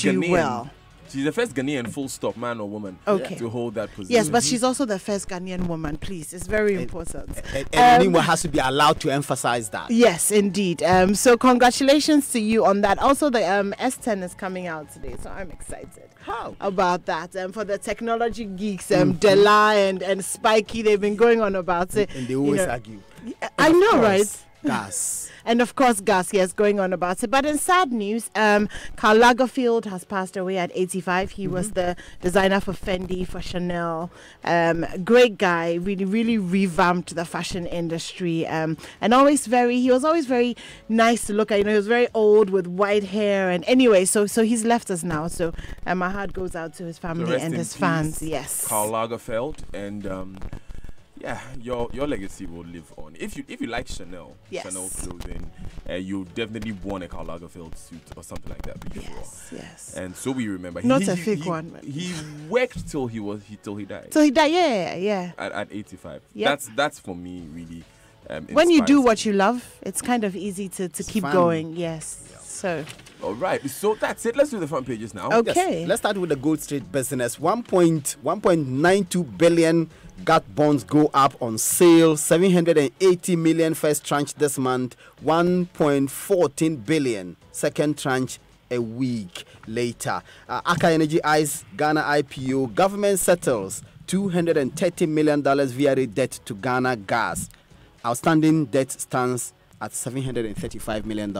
you Ghanaian. well. She's the first Ghanaian full stop, man or woman, Okay. to hold that position. Yes, but she's also the first Ghanaian woman, please. It's very important. And anyone has to be allowed to emphasize that. Yes, indeed. So congratulations to you on that. Also, the S10 is coming out today, so I'm excited. How? About that. For the technology geeks, Della and Spiky, they've been going on about it. And they always argue. I know, right? Gas. And of course, gas, yes, going on about it. But in sad news, Karl Lagerfeld has passed away at 85. He was the designer for Fendi, for Chanel. Great guy, really, really revamped the fashion industry. And he was always very nice to look at. You know, he was very old with white hair. And anyway, so he's left us now. So my heart goes out to his family and his fans. Yes. Karl Lagerfeld, and yeah, your legacy will live on. If you like Chanel, Yes. Chanel clothing, you definitely worn a Karl Lagerfeld suit or something like that before. Yes. And so we remember. Not a fake one. But He worked till he died. so he died. Yeah. At 85. Yep. That's for me really. When you do inspires what you love, it's kind of easy to keep fun. going. Yes. So. All right, so that's it. Let's do the front pages now. Okay. Yes. Let's start with the Gold Street business. 1.92 billion GAT bonds go up on sale. 780 million first tranche this month. 1.14 billion second tranche a week later. Aka Energy eyes Ghana IPO. Government settles $230 million VRA debt to Ghana Gas. Outstanding debt stands at $735 million.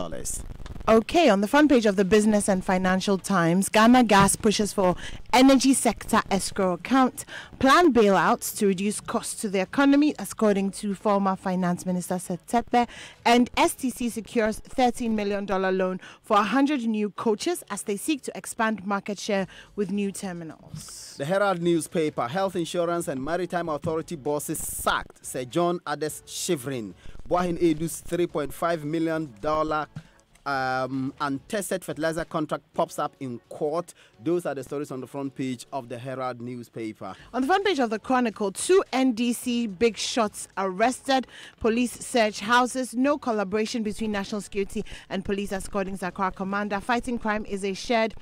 Okay, on the front page of the Business and Financial Times, Ghana Gas pushes for energy sector escrow account, planned bailouts to reduce costs to the economy, according to former Finance Minister Seth Terkper, and STC secures $13 million loan for 100 new coaches as they seek to expand market share with new terminals. The Herald newspaper, Health Insurance and Maritime Authority bosses sacked. Sir John Ades Shivrin. Boahin Edu's $3.5 million untested fertilizer contract pops up in court. Those are the stories on the front page of the Herald newspaper. On the front page of the Chronicle, 2 NDC big shots arrested. Police search houses. No collaboration between national security and police, according to Accra Commander. Fighting crime is a shared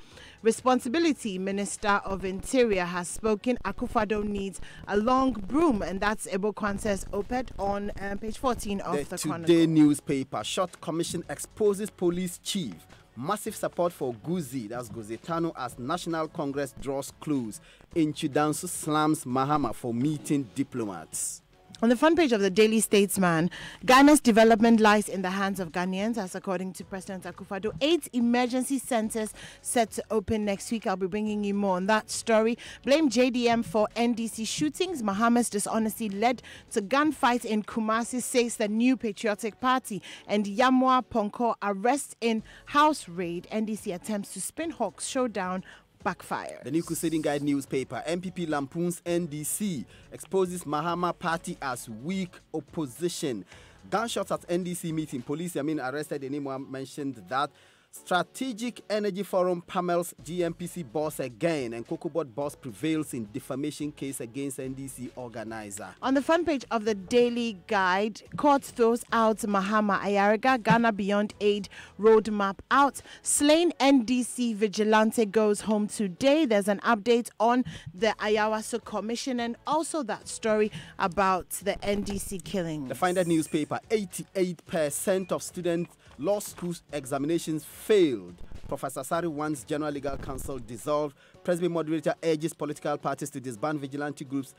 responsibility. Minister of Interior has spoken. Akufo-Addo needs a long broom, and that's Ebo Kwanzaa's op-ed on page 14 of the Chronicle. Today newspaper, Short Commission exposes police chief. Massive support for Guzi, that's Guzetano, as National Congress draws close. Inchudansu slams Mahama for meeting diplomats. On the front page of the Daily Statesman, Ghana's development lies in the hands of Ghanaians, as according to President Akufo-Addo. 8 emergency centers set to open next week. I'll be bringing you more on that story. Blame JDM for NDC shootings. Mahama's dishonesty led to gunfight in Kumasi, says the New Patriotic Party. And Yamwa Ponko arrest in house raid. NDC attempts to spin Hawks showdown backfire. The New Crusading Guide newspaper, MPP lampoons NDC, exposes Mahama party as weak opposition. Gunshots at NDC meeting. Police, arrested. Anyone mentioned that. Strategic Energy Forum Pamels GMPC boss again, and COCOBOD boss prevails in defamation case against NDC organizer. On the front page of the Daily Guide, court throws out Mahama Ayariga, Ghana Beyond Aid roadmap out. Slain NDC vigilante goes home today. There's an update on the Ayawaso Commission and also that story about the NDC killing. The Finder newspaper, 88% of students law school examinations failed. Professor Sari wants General Legal Council dissolved. President moderator urges political parties to disband vigilante groups.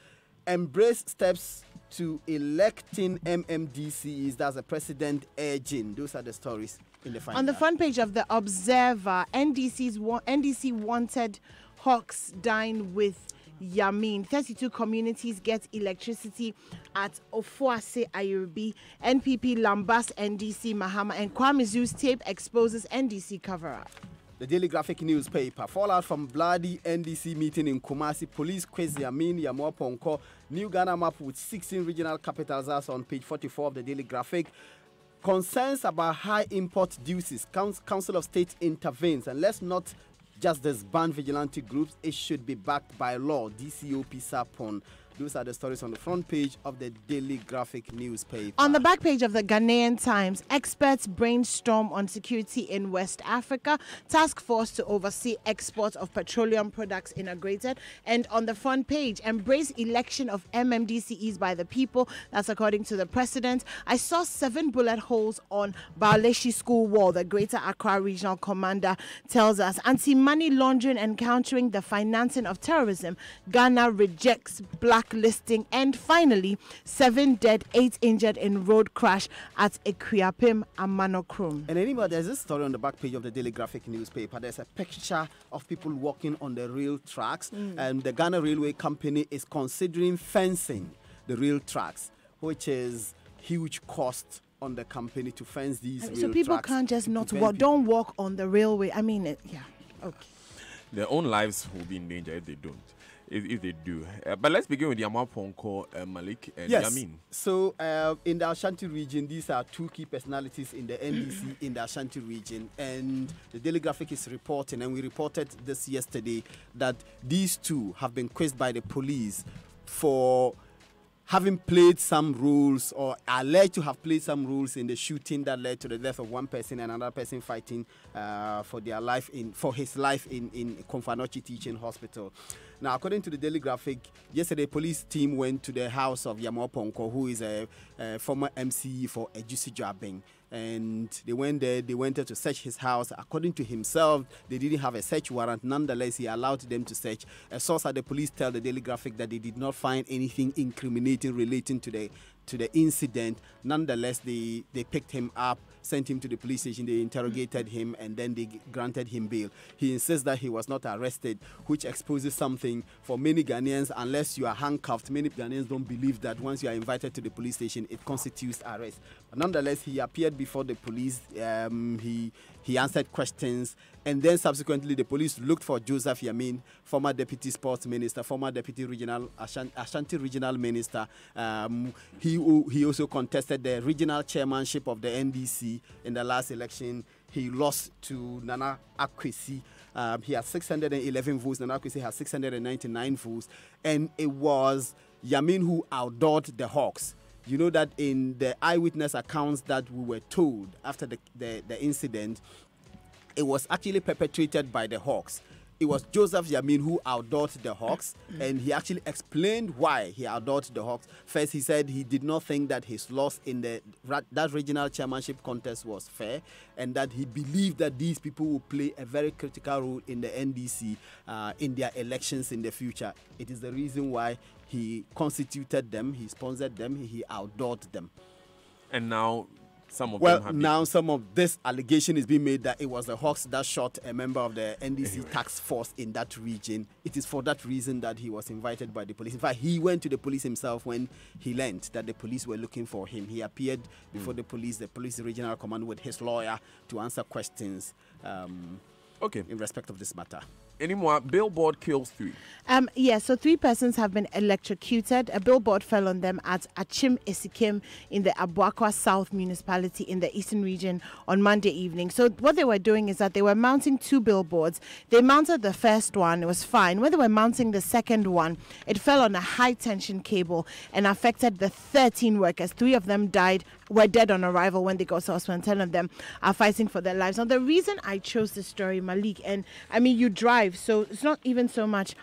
Embrace steps to electing MMDCs. That's the president urging. Those are the stories in the Finder. On the front page of the Observer, NDC wanted Hawks dine with Yamin. 32 communities get electricity at Ofuase Ayurbi. NPP lambast NDC Mahama, and Kwame Zew's tape exposes NDC cover-up. The Daily Graphic newspaper, fallout from bloody NDC meeting in Kumasi. Police quiz Yamin Yamwa Ponko. New Ghana map with 16 regional capitals as on page 44 of the Daily Graphic. Concerns about high import duties. Council of State intervenes, and let's not just disband vigilante groups. It should be backed by law. DCOP Sapon. Those are the stories on the front page of the Daily Graphic newspaper. On the back page of the Ghanaian Times, experts brainstorm on security in West Africa. Task force to oversee exports of petroleum products inaugurated. And on the front page, embrace election of MMDCEs by the people. That's according to the president. I saw 7 bullet holes on Baleshi school wall, the Greater Accra Regional Commander tells us. Anti-money laundering and countering the financing of terrorism. Ghana rejects blacklisting. And finally, 7 dead, 8 injured in road crash at Equiapim, Amanokrum. And anyway, there's this story on the back page of the Daily Graphic newspaper. There's a picture of people walking on the rail tracks, and the Ghana Railway Company is considering fencing the rail tracks, which is huge cost on the company to fence these rail tracks. So people can't just not walk. Don't walk on the railway. I mean, yeah, okay. Their own lives will be in danger if they don't. If they do. But let's begin with Yama Ponko, Malik, and yes. Yamin. So, in the Ashanti region, these are 2 key personalities in the NDC in the Ashanti region. And the Daily Graphic is reporting, and we reported this yesterday, that these 2 have been quizzed by the police for having played some roles, or alleged to have played some roles in the shooting that led to the death of one person and another person fighting for his life in Komfanochi Teaching Hospital. Now, according to the Daily Graphic, yesterday police team went to the house of Yama Ponko, who is a former MCE for Ejusi Jabeng. And they went there, they wanted to search his house. According to himself, they didn't have a search warrant. Nonetheless, he allowed them to search. A source at the police tell the Daily Graphic that they did not find anything incriminating relating to the incident. Nonetheless, they picked him up, sent him to the police station, they interrogated him, and then they granted him bail. He insists that he was not arrested, which exposes something for many Ghanaians. Unless you are handcuffed, many Ghanaians don't believe that once you are invited to the police station, it constitutes arrest. But nonetheless, he appeared before the police. He answered questions, and then subsequently the police looked for Joseph Yamin, former deputy sports minister, former deputy regional Ashanti regional minister. He also contested the regional chairmanship of the NDC in the last election. He lost to Nana Akwesi. He had 611 votes. Nana Akwesi has 699 votes, and it was Yamin who outdoored the Hawks. You know that in the eyewitness accounts that we were told after the incident, it was actually perpetrated by the Hawks. It was Joseph Yamin who outdoored the Hawks, and he actually explained why he outdoored the Hawks. First, he said he did not think that his loss in that regional chairmanship contest was fair, and that he believed that these people will play a very critical role in the NDC in their elections in the future. It is the reason why he constituted them, he sponsored them, he outdoored them. And now some of them have now some of this allegation is being made that it was the Hawks that shot a member of the NDC task force in that region. It is for that reason that he was invited by the police. In fact, he went to the police himself when he learned that the police were looking for him. He appeared before the police regional command with his lawyer to answer questions in respect of this matter. Any more? Billboard kills 3. So 3 persons have been electrocuted. A billboard fell on them at Achim Esikim in the Abuakwa South municipality in the eastern region on Monday evening. So what they were doing is that they were mounting 2 billboards. They mounted the first one, it was fine. When they were mounting the second one, it fell on a high tension cable and affected the 13 workers. 3 of them were dead on arrival when they got to hospital, and 10 of them are fighting for their lives. Now, the reason I chose this story, Malik, and I mean, you drive, so it's not even so much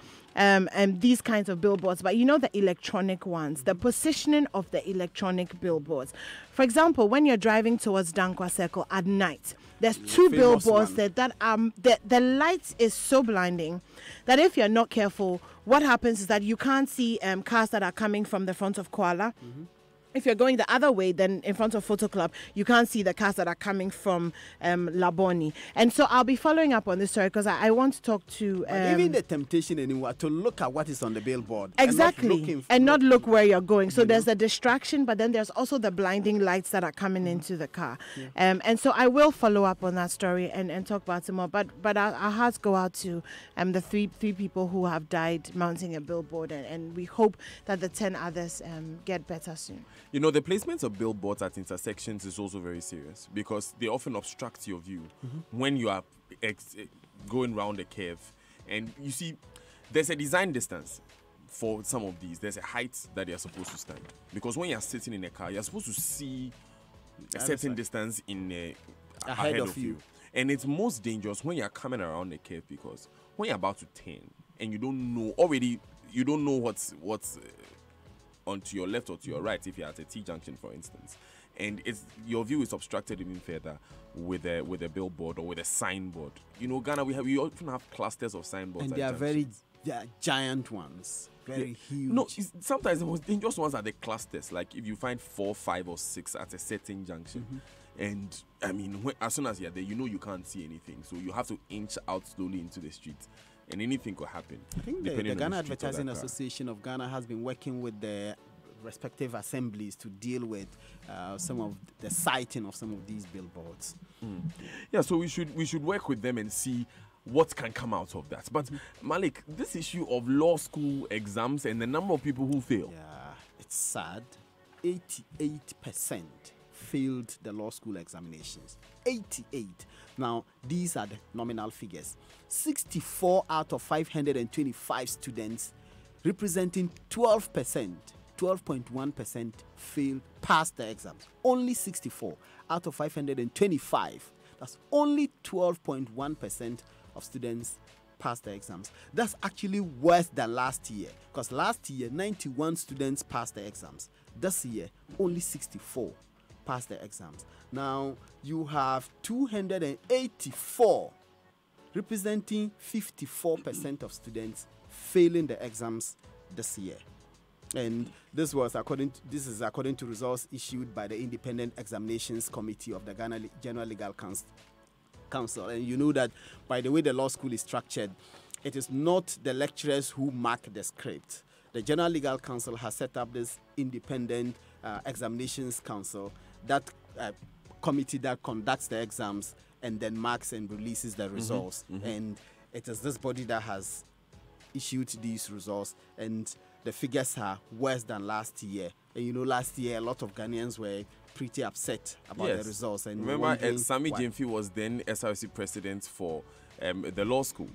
these kinds of billboards, but you know the electronic ones, the positioning of the electronic billboards. For example, when you're driving towards Dankwa Circle at night, there's 2 billboards there that the light is so blinding that if you're not careful, what happens is that you can't see cars that are coming from the front of Kuala. If you're going the other way, then in front of Photo Club, you can't see the cars that are coming from Laboni. And so I'll be following up on this story because I want to talk to... even the temptation anymore to look at what is on the billboard. Exactly. And not look where you're going. So there's the distraction, but then there's also the blinding lights that are coming into the car. And so I will follow up on that story and talk about it more. But our hearts go out to the three people who have died mounting a billboard. And we hope that the 10 others get better soon. You know, the placement of billboards at intersections is also very serious because they often obstruct your view when you are going round a curve. And you see, there's a design distance for some of these, there's a height that they are supposed to stand. Because when you're sitting in a car, you're supposed to see a certain distance in ahead of you. And it's most dangerous when you're coming around the curve, because when you're about to turn and you don't know what's onto your left or to your right, if you're at a T-junction, for instance, and your view is obstructed even further with a billboard or with a signboard. You know, Ghana, we often have clusters of signboards, and they are giant ones, very huge. No, sometimes the most dangerous ones are the clusters. Like if you find 4, 5, or 6 at a certain junction, and I mean, as soon as you're there, you know you can't see anything, so you have to inch out slowly into the street, and anything could happen. I think the Ghana Advertising Association of Ghana has been working with the respective assemblies to deal with some of the sighting of some of these billboards. Yeah, so we should work with them and see what can come out of that. But Malik, this issue of law school exams and the number of people who fail. Yeah, it's sad. 88% failed the law school examinations. 88. Now, these are the nominal figures. 64 out of 525 students, representing 12.1% passed the exams. Only 64 out of 525. That's only 12.1% of students passed the exams. That's actually worse than last year, because last year 91 students passed the exams. This year only 64 passed the exams. Now you have 284, representing 54% of students failing the exams this year. And this is according to results issued by the Independent Examinations Committee of the Ghana General Legal Council. And you know that by the way the law school is structured, it is not the lecturers who mark the script. The General Legal Council has set up this Independent Examinations Council, that committee that conducts the exams and then marks and releases the results. And it is this body that has issued these results, and the figures are worse than last year. And you know, last year a lot of Ghanaians were pretty upset about the results. And remember, Sami Jemfi was then SRC president for the law school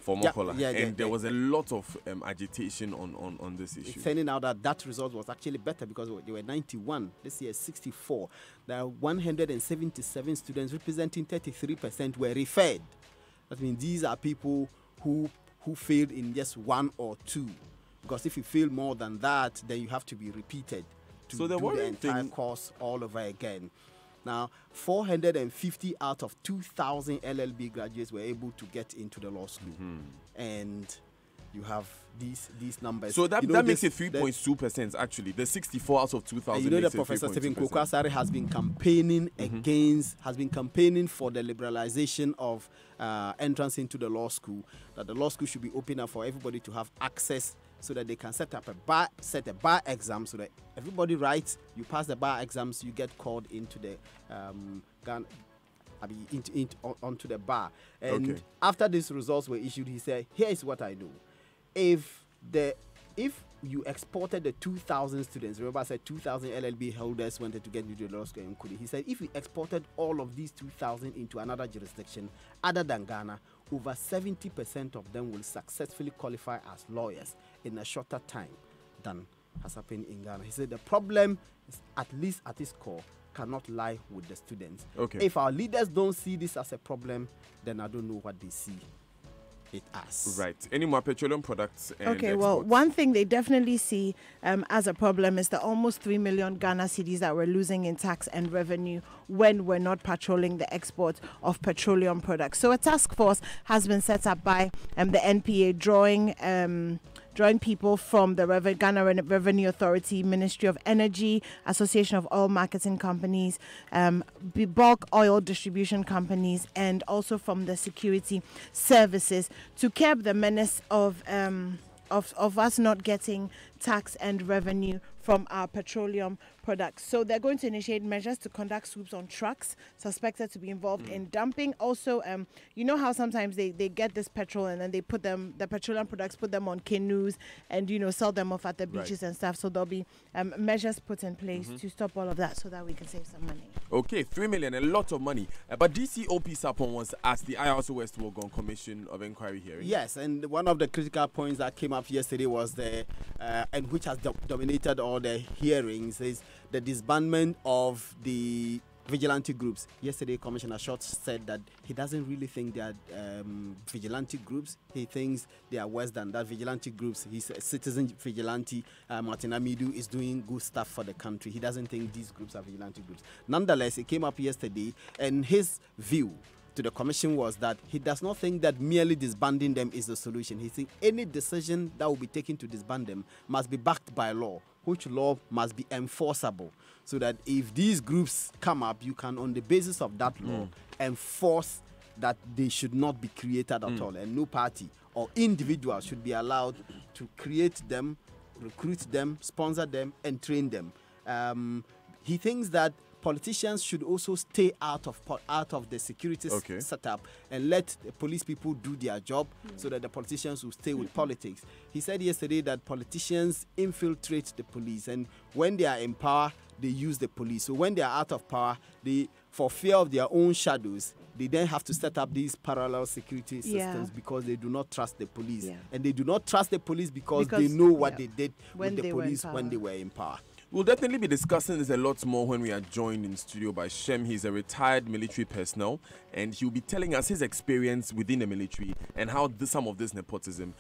for Mokola, and there was a lot of agitation on this issue. It's turning out that result was actually better, because they were 91. This year 64. There are 177 students, representing 33%, were referred. That means these are people who failed in just 1 or 2. Because if you fail more than that, then you have to be repeated to do the entire course all over again. Now, 450 out of 2,000 LLB graduates were able to get into the law school. And you have these numbers. So that makes it 3.2% actually. The 64 out of 2,000. You know that Professor Stephen Kokwasari has been campaigning for the liberalization of entrance into the law school. That the law school should be open up for everybody to have access, so that they can set a bar exam, so that everybody writes, you pass the bar exams, you get called into the onto the bar. And after these results were issued, he said, here is what I do. If you exported the 2,000 students, remember I said 2,000 LLB holders wanted to get into the law school in Kudi. He said, if you exported all of these 2,000 into another jurisdiction other than Ghana, over 70% of them will successfully qualify as lawyers in a shorter time than has happened in Ghana. He said the problem is, at least at its core, cannot lie with the students. If our leaders don't see this as a problem, then I don't know what they see it as. Right. Any more petroleum products? And well, one thing they definitely see as a problem is the almost 3 million Ghana cedis that we're losing in tax and revenue when we're not patrolling the export of petroleum products. So a task force has been set up by the NPA, drawing people from the Ghana Revenue Authority, Ministry of Energy, Association of Oil Marketing Companies, bulk oil distribution companies, and also from the security services to curb the menace of us not getting tax and revenue from our petroleum products. So they're going to initiate measures to conduct swoops on trucks suspected to be involved in dumping. Also, you know how sometimes they get this petrol and then they put them, the petroleum products, put them on canoes and, sell them off at the beaches and stuff. So there'll be measures put in place to stop all of that so that we can save some money. Okay, 3 million, a lot of money. But DCOP Sapon was asked the IRC West Wuogon Commission of Inquiry hearing. Yes, and one of the critical points that came up yesterday was and which has dominated all the hearings, is the disbandment of the vigilante groups. Yesterday, Commissioner Schultz said that he doesn't really think they are vigilante groups. He thinks they are worse than that. Vigilante groups, he's a citizen vigilante. Martin Amidu is doing good stuff for the country. He doesn't think these groups are vigilante groups. Nonetheless, it came up yesterday, and his view to the commission was that he does not think that merely disbanding them is the solution. He thinks any decision that will be taken to disband them must be backed by law, which law must be enforceable, so that if these groups come up, you can, on the basis of that law, enforce that they should not be created at all, and no party or individual should be allowed to create them, recruit them, sponsor them, and train them. He thinks that politicians should also stay out of the security setup and let the police people do their job so that the politicians will stay with politics. He said yesterday that politicians infiltrate the police, and when they are in power, they use the police. So when they are out of power, for fear of their own shadows, they then have to set up these parallel security systems because they do not trust the police. And they do not trust the police because they know what they did with the police when they were in power. We'll definitely be discussing this a lot more when we are joined in studio by Shem. He's a retired military personnel, and he'll be telling us his experience within the military and how some of this nepotism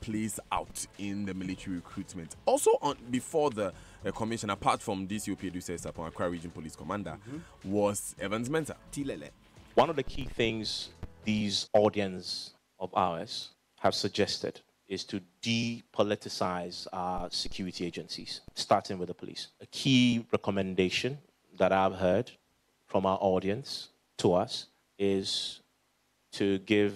plays out in the military recruitment. Also, before the commission, apart from DCOP Edu Sapon, Accra Region Police Commander, was Evans Mensah. Tilele. One of the key things these audience of ours have suggested is to depoliticize our security agencies, starting with the police. A key recommendation that I've heard from our audience to us is to give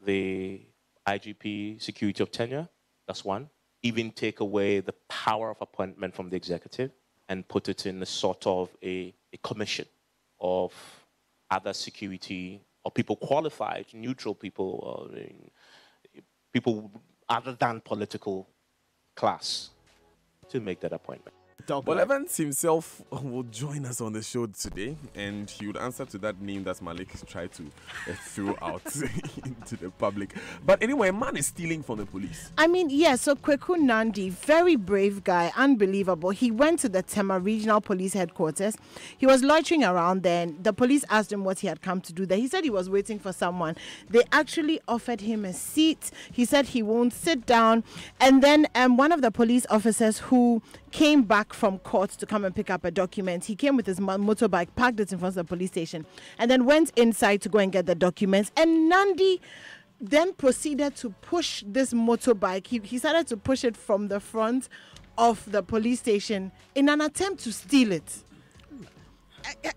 the IGP security of tenure. That's one. Even take away the power of appointment from the executive and put it in a sort of a commission of other security or people qualified, neutral people, people other than political class to make that appointment. Well, Evans himself will join us on the show today, and he would answer to that name that Malik tried to throw out into the public. But anyway, a man is stealing from the police. I mean, so Kweku Nandi, very brave guy, unbelievable. He went to the Tema Regional Police Headquarters. He was loitering around there, and the police asked him what he had come to do there. He said he was waiting for someone. They actually offered him a seat. He said he won't sit down. And then one of the police officers who came back from court to come and pick up a document. He came with his motorbike, parked it in front of the police station, and then went inside to go and get the documents. And Nandi then proceeded to push this motorbike. He started to push it from the front of the police station in an attempt to steal it.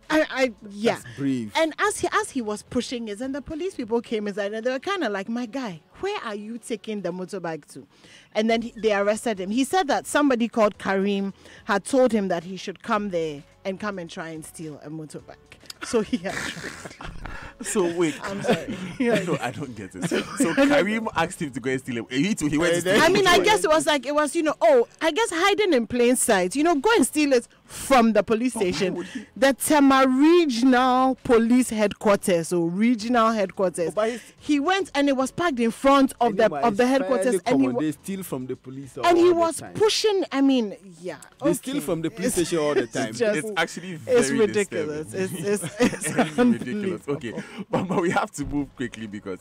That's brave. And as he was pushing it, and the police people came inside, and they were kind of like, "My guy, where are you taking the motorbike to?" And then they arrested him. He said that somebody called Karim had told him that he should come there and come and try and steal a motorbike. So he had tried. So wait, I'm sorry. No, I don't get it. So Karim asked him to go and steal it. He went to steal it. I mean, I guess it was I guess hiding in plain sight. Go and steal it from the police station. The Tema Regional Police Headquarters, or regional headquarters. He went and it was parked in front of the headquarters, and they steal from the police all and he the was time. pushing. I mean, They steal from the police station all the time. It's actually very ridiculous. It's ridiculous. Okay, but we have to move quickly because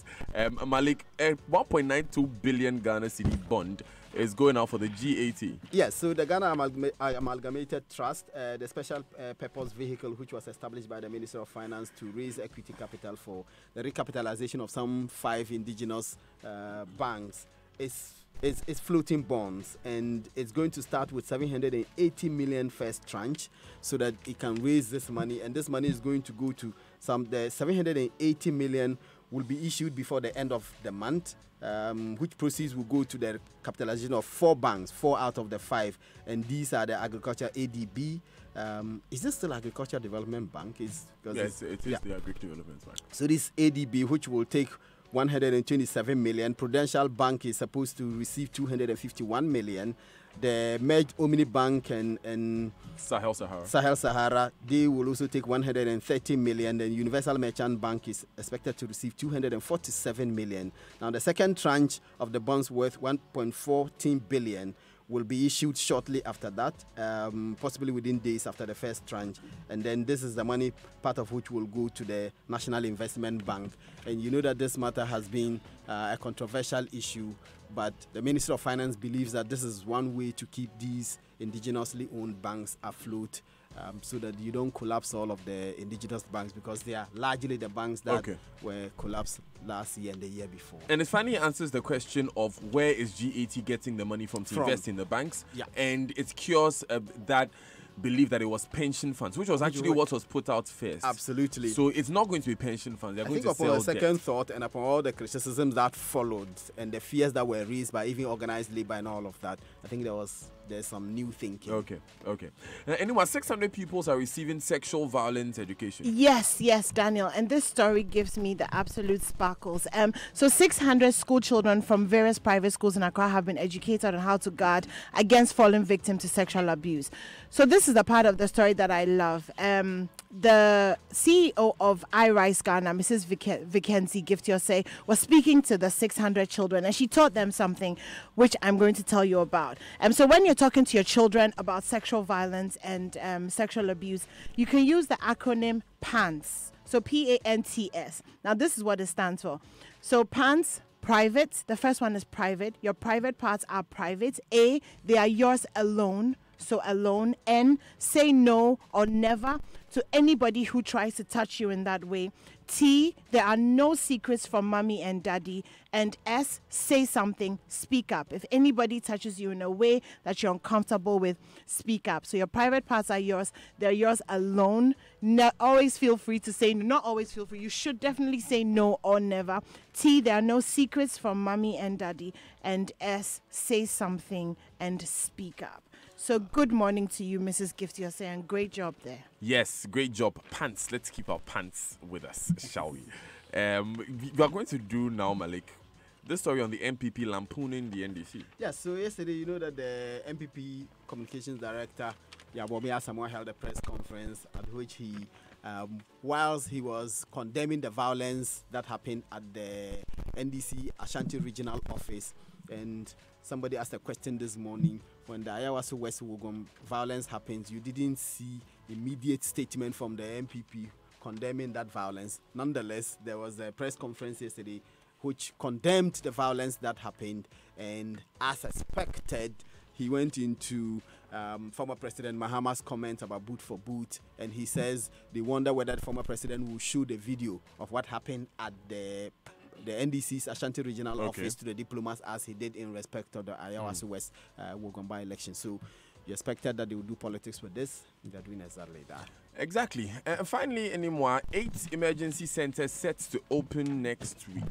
Malik, 1.92 billion Ghana cedi bond is going out for the G80. Yes, so the Ghana Amalgamated Trust, the special purpose vehicle which was established by the Minister of Finance to raise equity capital for the recapitalization of some 5 indigenous banks, is floating bonds, and it's going to start with 780 million first tranche so that it can raise this money, and this money is going to go to the 780 million will be issued before the end of the month, which proceeds will go to the capitalization of 4 banks, 4 out of the 5. And these are the Agriculture ADB. Is this still Agriculture Development Bank? Yes, it is the Agriculture Development Bank. So this ADB, which will take 127 million. Prudential Bank is supposed to receive 251 million. The merged Omni Bank and Sahel Sahara, they will also take 130 million. The Universal Merchant Bank is expected to receive 247 million. Now, the second tranche of the bonds worth 1.14 billion will be issued shortly after that, possibly within days after the first tranche. And then this is the money, part of which will go to the National Investment Bank. And you know that this matter has been a controversial issue, but the Ministry of Finance believes that this is one way to keep these indigenously owned banks afloat, so that you don't collapse all of the indigenous banks, because they are largely the banks that were collapsed last year and the year before. And it finally answers the question of where is GAT getting the money from to invest in the banks. Yeah. And it cures that believe that it was pension funds, which was actually what was put out first. Absolutely. So it's not going to be pension funds. They're going to sell upon a second debt. thought, and upon all the criticisms that followed and the fears that were raised by even organized labor and all of that, I think there's some new thinking. Okay. Anyway, 600 pupils are receiving sexual violence education. Yes, Daniel. And this story gives me the absolute sparkles. So 600 school children from various private schools in Accra have been educated on how to guard against falling victim to sexual abuse. So this is the part of the story that I love. The CEO of iRise Ghana, Mrs. Vikensi Giftiose, was speaking to the 600 children, and she taught them something which I'm going to tell you about. So when you're talking to your children about sexual violence and sexual abuse, you can use the acronym PANTS. So PANTS. Now this is what it stands for. So PANTS, private. The first one is private. Your private parts are private. A, they are yours alone. So alone. N, say no or never to anybody who tries to touch you in that way. T, there are no secrets from mommy and daddy. And S, say something, speak up. If anybody touches you in a way that you're uncomfortable with, speak up. So your private parts are yours. They're yours alone. Always feel free to say no. Not always feel free. You should definitely say no or never. T, there are no secrets from mommy and daddy. And S, say something and speak up. So good morning to you, Mrs. Giftiose, and great job there. Yes, great job. Pants. Let's keep our pants with us, shall we? We are going to do now, Malik, this story on the MPP lampooning the NDC. Yes, so yesterday, you know that the MPP Communications Director, Yabomi Asamoah, held a press conference at which he, whilst he was condemning the violence that happened at the NDC Ashanti Regional Office, and somebody asked a question this morning, when the Ayawaso West Wogom violence happens, you didn't see immediate statement from the MPP condemning that violence. Nonetheless, there was a press conference yesterday which condemned the violence that happened, and as expected, he went into former President Mahama's comments about boot for boot, and he says they wonder whether the former president will show the video of what happened at the NDC's Ashanti Regional Office to the diplomats, as he did in respect of the Ayawaso West Wogomba election. So you expected that they would do politics with this. They're doing exactly that. Exactly. Finally, anymore, 8 emergency centers set to open next week.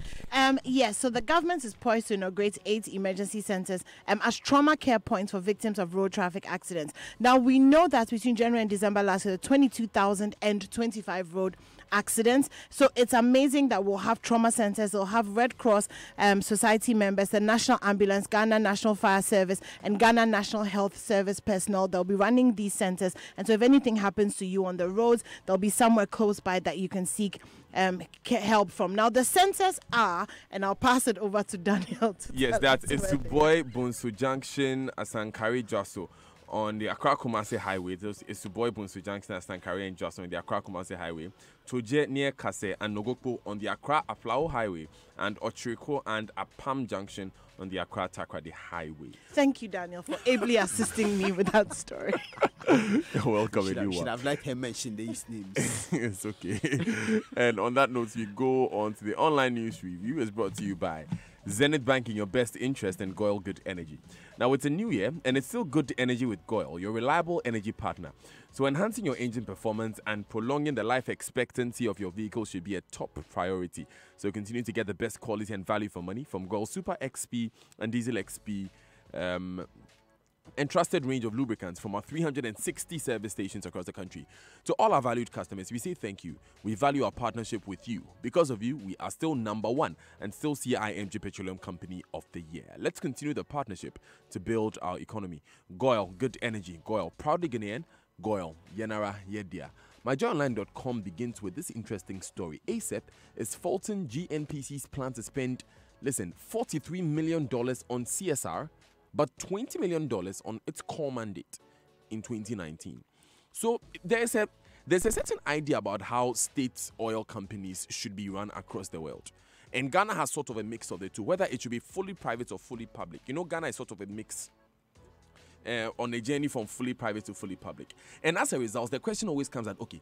Yes, so the government is poised to inaugurate 8 emergency centers as trauma care points for victims of road traffic accidents. Now, we know that between January and December last year, 22,025 road accidents. So it's amazing that we'll have trauma centers, we'll have Red Cross Society members, the National Ambulance, Ghana National Fire Service, and Ghana National Health Service personnel. They'll be running these centers. And so if anything happens to you on the roads, there'll be somewhere close by that you can seek help from. Now, the centers are, and I'll pass it over to Daniel. Yes, that is Suboy Bunsu Junction, Asankari Josso. On the Accra Kumasi Highway, it's Suboy Bunsu Junction, Asankari and Josso on the Accra Kumasi Highway. Toje near Kase and Nogokpo on the Accra Aflao Highway, and Ochiriko and Apam Junction on the Accra Takrady Highway. Thank you, Daniel, for ably assisting me with that story. You're welcome, anyone. Should have let him mention these names. It's okay. And on that note, we go on to the online news review. It's brought to you by Zenith Bank in your best interest, and Goyle Good Energy. Now, it's a new year, and it's still good energy with Goyle, your reliable energy partner. So enhancing your engine performance and prolonging the life expectancy of your vehicle should be a top priority. So continue to get the best quality and value for money from Goyle Super XP and Diesel XP and trusted range of lubricants from our 360 service stations across the country. To all our valued customers, we say thank you. We value our partnership with you. Because of you, we are still #1 and still CIMG Petroleum Company of the Year. Let's continue the partnership to build our economy. Goyle Good Energy. Goyle, proudly Ghanaian. Goyle, Yenara Yedia. MyJoyOnline.com begins with this interesting story. ASEP is faulting GNPC's plan to spend, listen, $43 million on CSR, but $20 million on its core mandate in 2019. So there's a certain idea about how state oil companies should be run across the world. And Ghana has sort of a mix of the two, whether it should be fully private or fully public. You know, Ghana is sort of a mix on a journey from fully private to fully public. And as a result, the question always comes at, okay,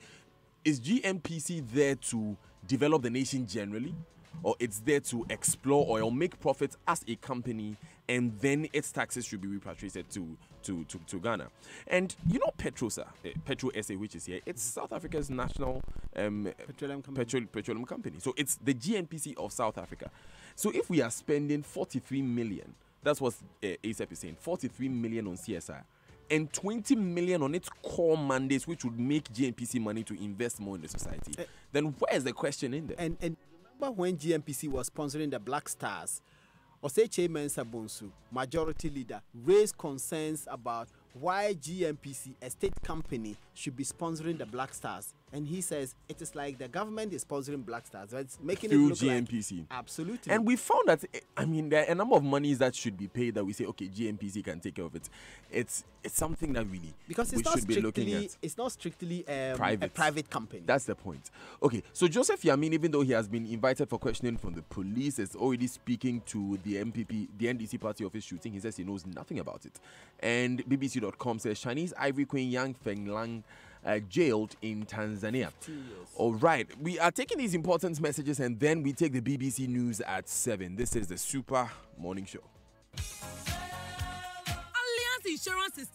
is GNPC there to develop the nation generally? Or it's there to explore oil, make profits as a company, and then its taxes should be repatriated to Ghana. And you know Petrosa, Petro SA, which is here, it's South Africa's national petroleum company. So it's the GNPC of South Africa. So if we are spending 43 million, that's what ASEP is saying, 43 million on CSR, and 20 million on its core mandates, which would make GNPC money to invest more in the society, then where's the question in there? And when GNPC was sponsoring the Black Stars, Oseche Mensah Bonsu, majority leader, raised concerns about why GNPC, a state company, should be sponsoring the Black Stars. And he says it is like the government is sponsoring Black Stars. It's making through it look GNPC. Like, absolutely. And we found that, I mean, there are a number of monies that should be paid that we say, okay, GNPC can take care of it. It's something that really because we should be looking at. It's not strictly a private company. That's the point. Okay, so Joseph Yamin, even though he has been invited for questioning from the police, is already speaking to the NDC party office shooting. He says he knows nothing about it. And BBC.com says Chinese Ivory Queen Yang Fenglang jailed in Tanzania. All right, we are taking these important messages and then we take the BBC News at 7. This is the Super Morning Show. Allianz Insurance is